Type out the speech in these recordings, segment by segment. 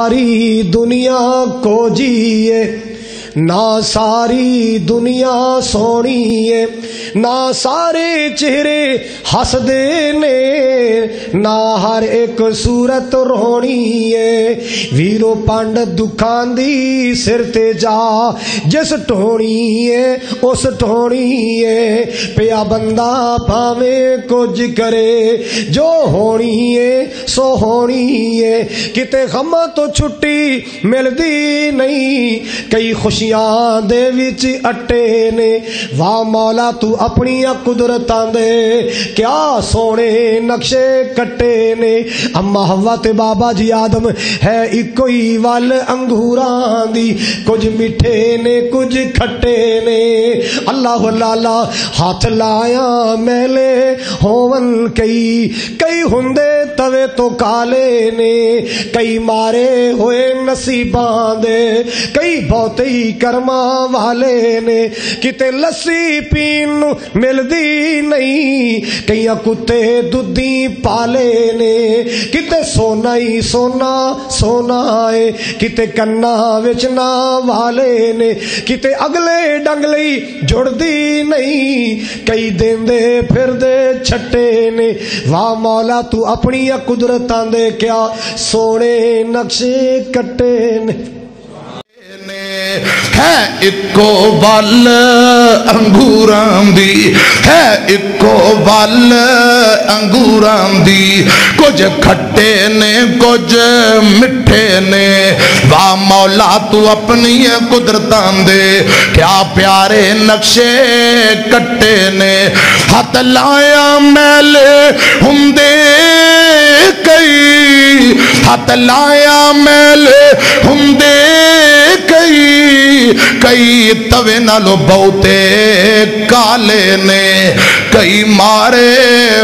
ساری دنیا کو جیے نہ ساری دنیا سونی ہے نہ سارے چہرے ہس دینے نہ ہر ایک صورت رونی ہے ویرو پانڈ دکھان دی سر تے جا جس ٹھونی ہے اس ٹھونی ہے پیا بندہ پاویں کچھ کرے جو ہونی ہے سو ہونی ہے کتے غم تو چھٹی ملدی نہیں کئی خوشیاں دے وچ اٹے نے واہ مولا تو اپنی قدرتاں دے کیا سونے نقشے کٹے نے اما حوا تے بابا جی آدم ہے اکو ہی ول انگوراں دی کچھ میٹھے نے کچھ کھٹے نے اللہ اللہ ہاتھ لایا میلے ہون کئی ہندے توے تو کالے نے کئی مارے ہوئے نصیباں دے کئی بہتے ہی کرما والے نے کتے لسی پین ملدی نہیں کئی کتے دودھی پالے نے کتے سونا ہی سونا سونا ہے کتے کنا وچ نہ والے نے کتے اگلے ڈنگلے جڑ دی نہیں کئی دیندے پھر دے چھٹے نے واہ مولا تو اپنی قدرتاں دے کیا سونے نقشے کٹے نے ہے اکو ول انگوراں دی ہے اکو ول انگوراں دی کچھ کھٹے نے کچھ مٹھے نے واہ مولا تو اپنی قدرتاں دے کیا پیارے نقشے کٹے نے ہاتھ لایا میلے ہندے کئی ہاتھ لایا میلے ہندے کئی توے نالو بہتے کالے نے کئی مارے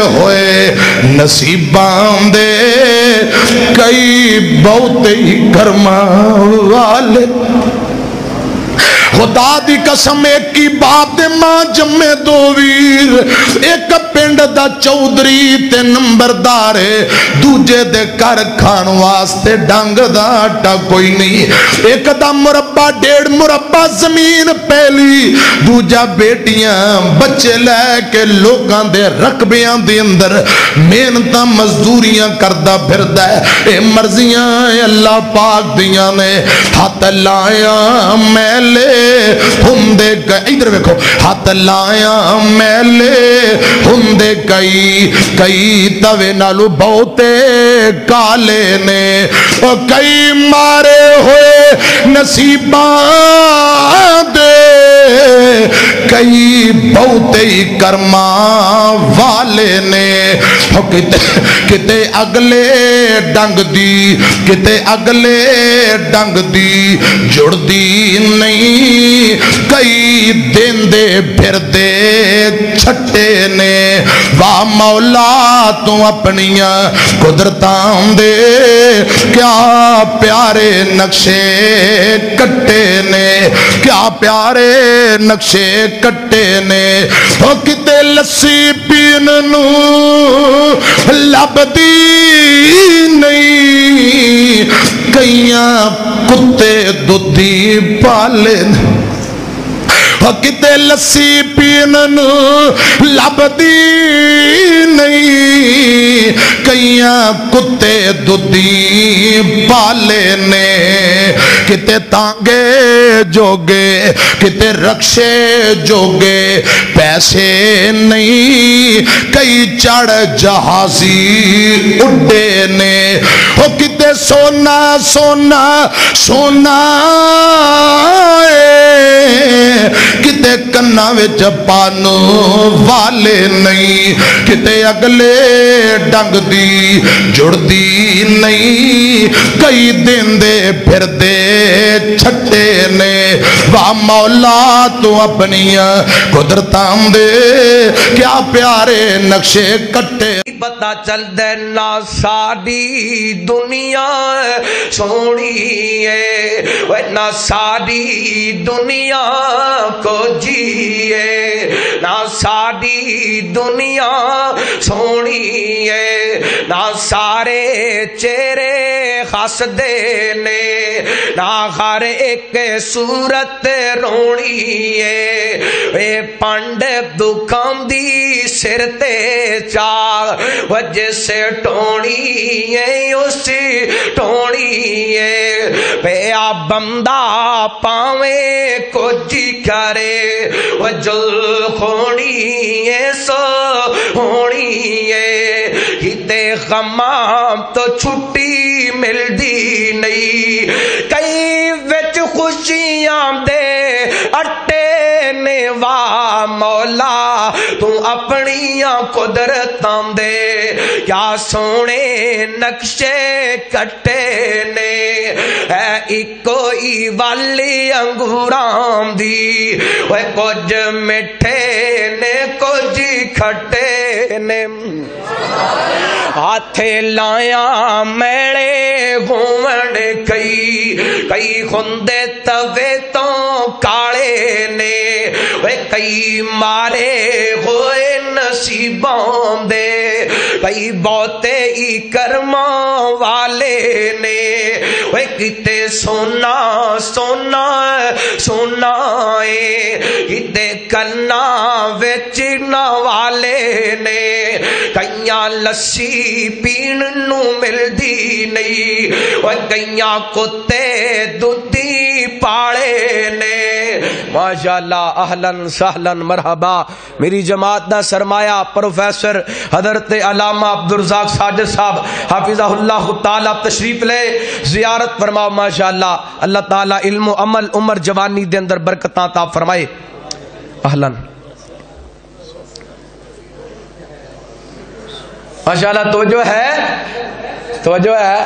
ہوئے نصیباں دے کئی بہتے ہی کرما والے خدا دی قسم ایک کی باپ دے ماں جمے دو ویر ایک پنڈ دا چودری تے نمبردار دوجے دے کر کھان واسطے ڈانگ دا آٹا کوئی نہیں ایک دا مربع 1.5 مربع زمین پہلی دوجا بیٹیاں بچے لے کے لوگاں دے رقبیاں دے اندر محنتاں مزدوریاں کردہ پھردا ہے اے مرضیاں اللہ پاک دیاں نے ہاتھ لایا میلے ہندے ادھر ویکھو ہاتھ لایا میلے ہندے کئی توے نالو بہتے کالے نے اور کئی مارے ہوئے نصیباں دے کئی بہتے ہی کرما والے نے کتے اگلے ڈنگ دی کتے اگلے ڈنگ دی جڑ دی نہیں کئی دن دے پھر دے چھٹے نے واہ مولا تو اپنیاں قدرتاں دے کیا پیارے نقشے کٹے نے کیا پیارے نقشے کٹے نے او کتے لسی پین نو لب دی نہیں کئیاں کتے دودھی پالے کتے لسی پین لب دی نہیں کئیاں کتے دودھی پالے نے کتے تانگے جوگے کتے رکشے جوگے پیسے نہیں کئی چڑھ جہازی اڈے نے او کتے سونا سونا سونا کتے کنا وچ پانو والے نہیں کتے اگلے ڈنگ دی جڑ دی نہیں کئی دن دے پھر دے چھٹے نے واہ مولا تو اپنی قدرتاں دے کیا پیارے نقشے کٹے پتا چل دینا ساری دنیا سونی ہے نہ ساری دنیا کو جیے نہ ساری دنیا سونی ہے نہ سارے چہرے ہسدے نے نہ ہر ایک صورت رونی ہے اے پنڈ دکھاں دی سر تے چا وجہ سے ٹونی ہے اسی ٹونی ہے پیا بندہ پاویں کچھ کرے وجل خونی ہے سو ہونی ہے ہتے غمام تو چھٹی ملدی نہیں کئی وچ خوشیاں دے اٹے نے وا مولا تو اپنیاں قدرتاں دے کیا سونے نقشے کٹے نے ہے ایکو ای والی انگوراں دی وہ کچھ مٹھے نے کچھ کھٹے نے ہاتھے لایا میڑے گھومن کئی خندے توے تو کالے نے کئی مارے ہوئے نصیبوں دے کئی بہتے ہی کرماں والے نے کتے سونا سونا سونا کتے کنا وچن والے نے کئیاں لسی پین نو ملدی نہیں کئیاں کتے دودھی پاڑے نے ماشاءاللہ اہلاً سہلاً مرحبا میری جماعت دا سرمایہ پروفیسر حضرت علامہ عبدالرزاق ساجد صاحب حافظہ اللہ تعالی تشریف لے زیارت فرماؤ ماشاءاللہ اللہ تعالی علم و عمل عمر جوانی دے اندر برکتاں عطا فرمائے اہلاً ماشاءاللہ توجہ ہے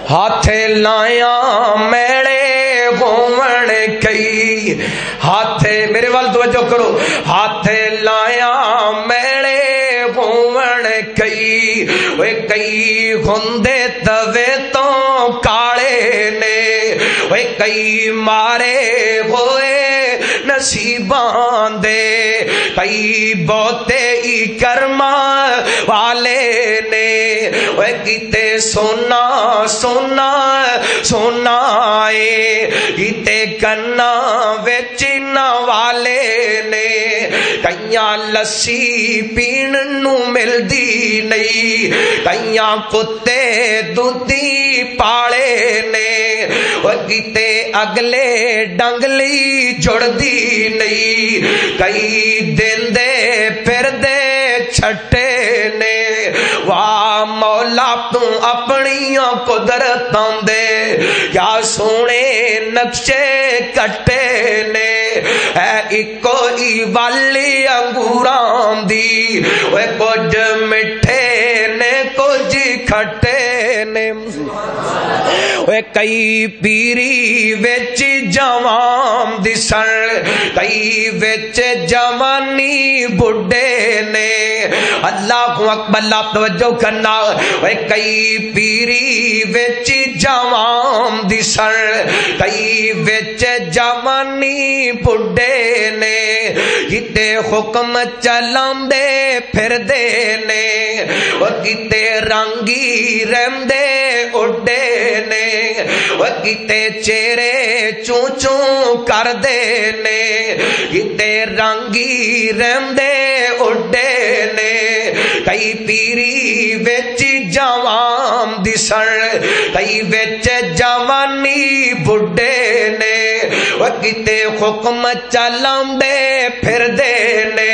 ہاتھے لائیاں میڑے گھومن کئی ہاتھے میرے وال توجہ کرو ہاتھے لائیاں میڑے گھومن کئی وہ کئی گھندے توے تو کالے نے وہ کئی مارے ہوئے نصیبان دے کئی بہتے ہی کرما والے نے وہ کتے سونا سونا سونا کتے کنا وچن والے نے کئیاں لسی پین نو ملدی نہیں کئیاں کتے دودھی پاڑے نے وہ کتے اگلے ڈنگلی جڑ دی نہیں کئی دن دے پھر دے چھٹے نے واہ مولا تو اپنیاں قدرتاں دے کیا سونے نقشے کٹے نے ہے ایکو ای والی انگوراں دی وہ کچھ مٹھے نے کچھ کھٹے نے وہ کئی پیری وچ جوان دسن کئی وچ جوانی بڈھے نے اللہ اکبر اللہ توجہ کرنا وہ کئی پیری وچ جوان دسن کئی وچ جوانی بڈھے نے کتے حکم چلاندے پھر دے نے وہ کتے رنگی رہندے اڈے نے وہ کتے چہرے چوں چوں کر دے نے کتے رنگی رہندے اڈے نے کئی پیری وچ جوان دسن کئی وچ جوانی بڈھے نے وہ کتے حکم چلاندے پھر دے نے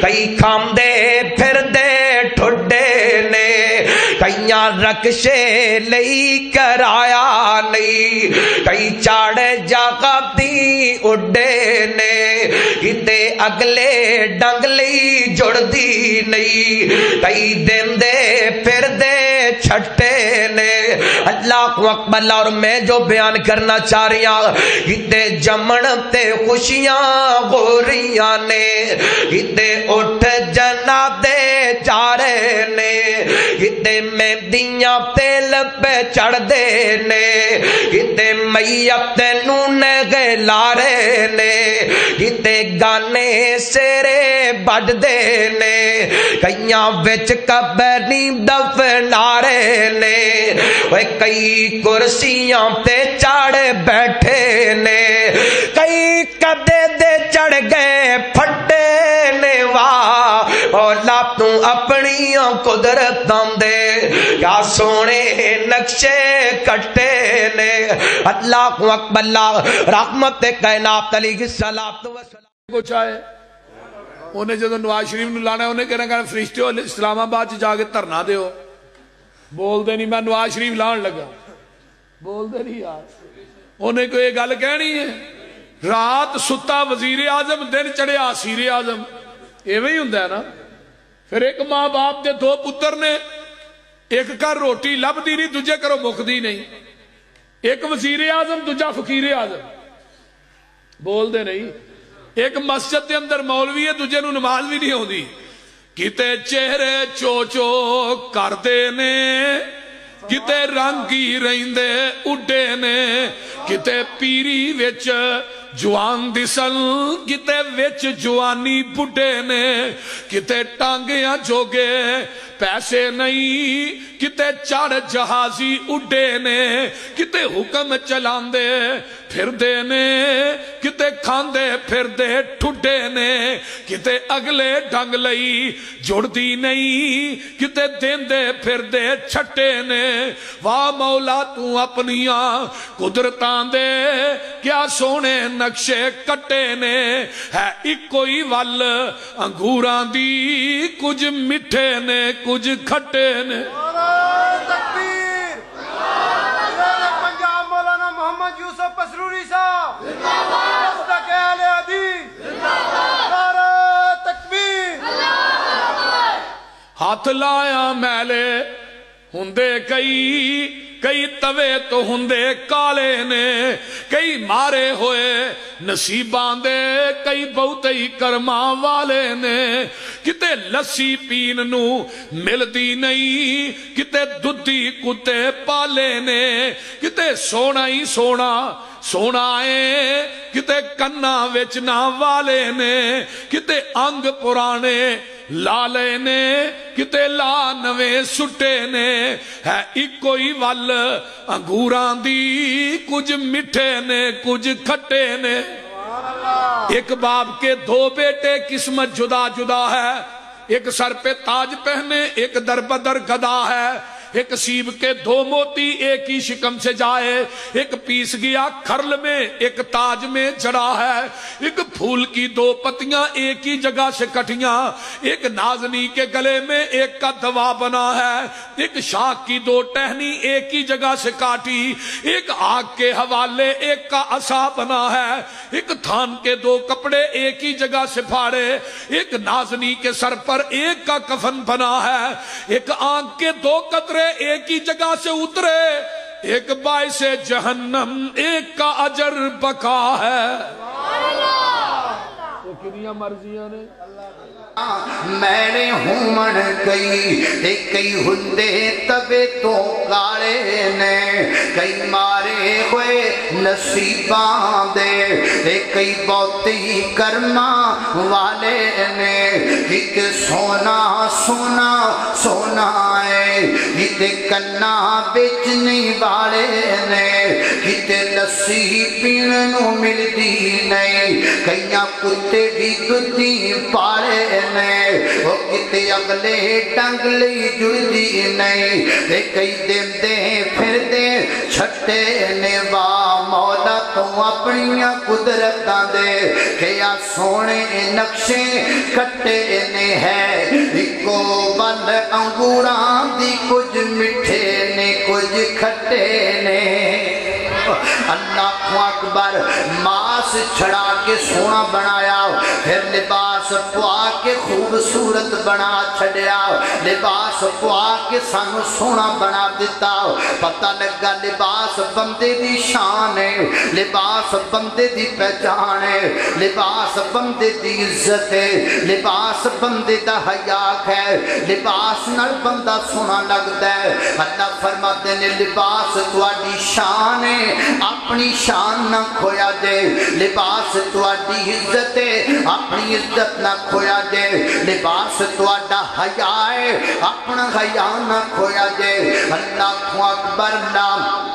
کئی کھاندے پھر دے ٹھڈے نے کئیاں رکشے لئی کرایا نہیں کئی چاڑے جاگا دی اڈے نے کتے اگلے ڈنگلی جڑ دی نہیں کئی دن دے پھر دے چھٹے نے اللہ اکبر اور میں جو بیان کرنا چاہ رہی ہوں کتے جمن تے خوشیاں ہو رہیاں نے کتے اٹھ جنادے چارے نے کتے مہندیاں تیل پہ چڑھ دے نے کتے میت نونے گلارے نے کتے گانے سیرے بڑھ دینے کئیاں وچ قبری دفنارے نے کئی کرسیاں تے چاڑے بیٹھے نے کئی کدے دے چڑھ گئے پھٹے نے واہ مولا تو اپنی قدرتاں دے کیا سونے نقشے کٹے نے اللہ اکبر اللہ رحمت کائنات علیہ السلام کو چاہے انہیں جدو نواز شریف نو لانا انہیں کہنا فرشتے ہو اسلام آباد جا کے دھرنا دیو بول دے نہیں میں نواز شریف لان لگا بول دے نہیں یار انہیں کوئی یہ گل کہنی ہے رات ستا وزیر اعظم دن چڑھیا اسیر اعظم ایویں ہی ہوندا ہے نا پھر ایک ماں باپ دے دو پتر نے ایک گھر روٹی لبدی نہیں دوجے گھروں مکدی نہیں ایک وزیر اعظم دوجا فقیر اعظم بول دے نہیں ایک مسجد دے اندر مولوی ہے دوجے نو نماز بھی نہیں ہوندی کتے چہرے چو کردے نے کتے رنگی رہندے اڈے نے کتے پیری وچ جوان دسل کتے وچ جوانی بڈے نے کتے ٹانگیاں جوگے پیسے نہیں کتے چڑھ جہازی اڈے نے کتے حکم چلاندے پھر دے نے کتے کھاندے پھر دے ٹھڈے نے کتے اگلے ڈنگ لئی جڑ دی نہیں کتے دیندے پھر دے چھٹے نے واہ مولا تو اپنیاں قدرتاں دے کیا سونے نقشے کٹے نے ہے ایک کوئی ول انگوراں دی کچھ مٹھے نے کچھ کھٹے نے تکبیر پنجاب مولانا محمد یوسف پسروری صاحب مستقل حدیث نعرہ تکبیر ہاتھ لایا میلے ہندے کئی توے تو ہندے کالے نے کئی مارے ہوئے نصیبان دے کئی بہت ہی کرماں والے نے کتے لسی پین نو ملدی نہیں کتے دودھی کتے پالے نے کتے سونا ہی سونا ہے کتے کنا وچنا والے نے کتے انگ پرانے لالے نے کتے لا نوے سٹے نے ہے ایک کوئی ول انگوراں دی کچھ مٹھے نے کچھ کھٹے نے ایک باپ کے دو بیٹے قسمت جدا جدا ہے ایک سر پہ تاج پہنے ایک در بدر گدا ہے ایک سیب کے دو موتی ایک ہی شکم سے جائے ایک پیس گیا کھرل میں ایک تاج میں جڑا ہے ایک پھول کی دو پتیاں ایک ہی جگہ سے کٹیاں ایک نازنی کے گلے میں ایک کا دوا بنا ہے ایک شاخ کی دو ٹہنی ایک ہی جگہ سے کاٹی ایک آگ کے حوالے ایک کا عصا بنا ہے ایک تھان کے دو کپڑے ایک ہی جگہ سے پھاڑے ایک نازنی کے سر پر ایک کا کفن بنا ہے ایک آنکھ کے دو قطرے ایک ہی جگہ سے اترے ایک باعث جہنم ایک کا اجر بقا ہے تو کنیاں مرضیاں نے میرے ہومن کئی ہندے تبے تو کالے نے کئی مارے ہوئے نصیباں دے کئی بہتی کرماں والے نے ایک سونا ہے ایک کنا بیچنے والے نے ایک لسی پینوں ملتی نہیں کئیاں کتے بھی دودھی پالے وہ کتے اگلے ٹنگ لئی جڑدی نہیں کئی دن دے پھر دے چھٹے نے واہ مولا تو اپنی قدرتاں دے کیا سونے نقشے کٹے نے ہے ایکو بل انگوراں دی کچھ مٹھے نے کچھ کھٹے نے اللہ اکبر ماس چھڑا کے سونا بنایا پھر لباس لباس پوا کے خوبصورت بنا چھڑیا لباس پوا کے سانو سونا بنا دیتا پتہ لگا لباس بندے دی شان ہے لباس بندے دی پہچان ہے لباس بندے دی عزت ہے لباس بندے دا حیا ہے لباس نال بندہ سونا لگتا ہے اللہ فرماتے نے لباس تواڈی شان ہے اپنی شان نہ کھویا دے لباس تواڈی عزت ہے اپنی عزت نہ کھویا دے لباس تواڈا حیا ہے اپنا حیا نہ کھویا دے اللہ اکبر نام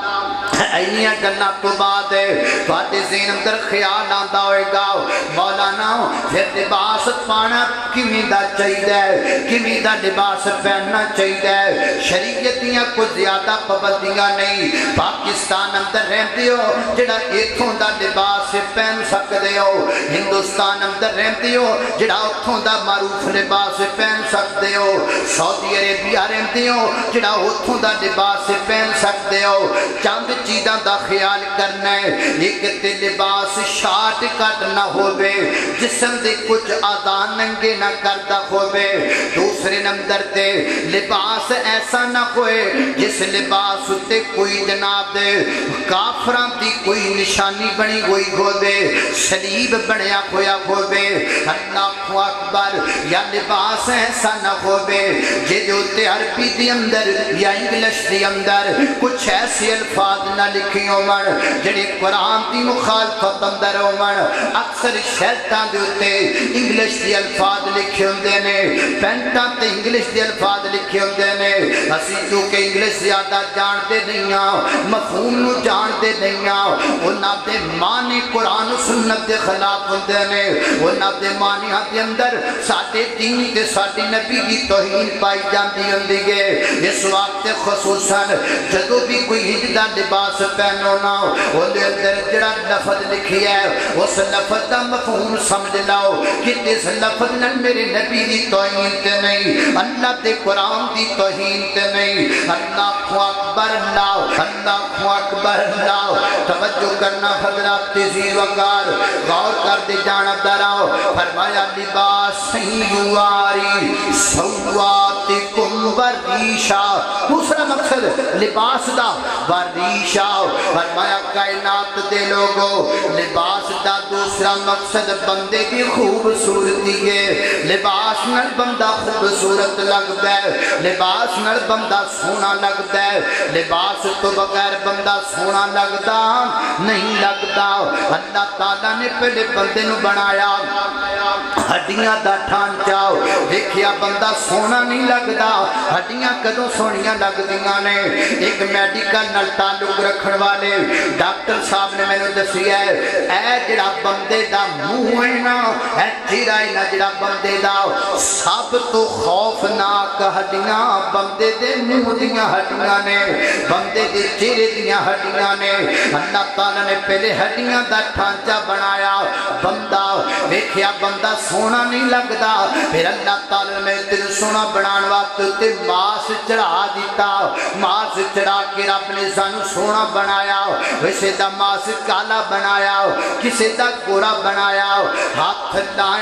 اینیاں گلنا تو بعد ہے تواڈے ذہن اندر خیال آندا ہوئے گا مولانا پھر لباس پانا کیویں دا چاہیے کیویں دا لباس پہننا چاہیے شریعت دیاں کوئی زیادہ پابندیاں نہیں پاکستان اندر رہندے ہو جڑا ایتھوں دا لباس پہن سکدے ہو ہندوستان اندر رہندے ہو جڑا اتھوں دا معروف لباس پہن سکدے ہو سعودی عربیہ رہندے ہو جڑا اتھوں دا لباس پہن سکدے ہو چند چیزاں دا خیال کرنا ہے ایک تے لباس شارٹ کٹ نہ ہوئے جسم دے کچھ آزان ننگے نہ کردہ ہوئے دوسرے نمبر تے لباس ایسا نہ ہوئے جس لباس تے کوئی جناب دے کافران دی کوئی نشانی بنی ہوئی ہوئے صلیب بنیا ہویا ہوئے اللہ اکبر یا لباس ایسا نہ ہوئے جے جو تے عربی دی اندر یا انگلش دی اندر کچھ ایسی الفاظ نہ لکھی عمر جڑی قرآن دی مخالفت اندر عمر اکثر شہدان دے ہوتے انگلش دی الفاظ لکھے ہوندے نے پینٹاں تے انگلش دی الفاظ لکھے ہوندے نے اسی چونکہ انگلش زیادہ جانتے نہیں ہاں مفہوم نو جانتے نہیں ہاں انہاں دے معنی قرآن و سنت دے خلاف ہوندے نے انہاں دے معنی دے اندر ساڈے دین تے ساڈی نبی دی توہین پائی جاندی ہوندی ہے اس وقت خصوصاً جدو بھی کوئی ہجدہ لباس پہنو نہ اندر اندر جڑا لفظ لکھی ہے اس لفظ دا مفہوم سمجھ لاؤ کہ اس لفظ نے میرے نبی دی توہین تے نہیں اللہ تے قرآن دی توہین تے نہیں اللہ اکبر اللہ اللہ اکبر اللہ توجہ کرنا حضرات تیزی وقار غور کر دے جانا دراؤ فرمایا لباس سیواری سواتکم وریشا دوسرا مقصد لباس دا وریشا فرمایا کائنات دے لوگو لباس دا دوسرا مقصد بندے کی خوبصورتی ہے لباس نال بندہ خوبصورت لگتا ہے لباس نال بندہ سونا لگتا ہے لباس تو بغیر بندہ سونا لگتا نہیں لگتا اللہ تعالیٰ نے پہلے بندے نو بنایا ہڈیاں دا ٹھانچاؤ دیکھیا بندہ سونا نہیں لگتا ہڈیاں کدوں سونیاں لگ دیاں نے ایک میڈیکل نال تعلق رکھن والے ڈاکٹر صاحب نے میں نے دسیا ہے اے جڑا بندے دا منہ ہے نا اے چہرہ ہے نا جڑا بندے دا سب تو خوفناک ہڈیاں بندے دے منہ دیاں ہڈیاں نے بندے دے چہرے دیاں ہڈیاں نے اللہ تعالیٰ نے پہلے ہڈیاں دا ٹھانچہ بنایا بندہ دیکھیا بندہ سونا نہیں لگتا پھر اللہ تعالیٰ نے تیرے سونا بنان واسطے تے ماس چڑھا دیتا ماس چڑھا کے رب نے سانو سونا بنایا ویسے دا ماس کالا بنایا کسے دا گورا بنایا ہاتھ لایا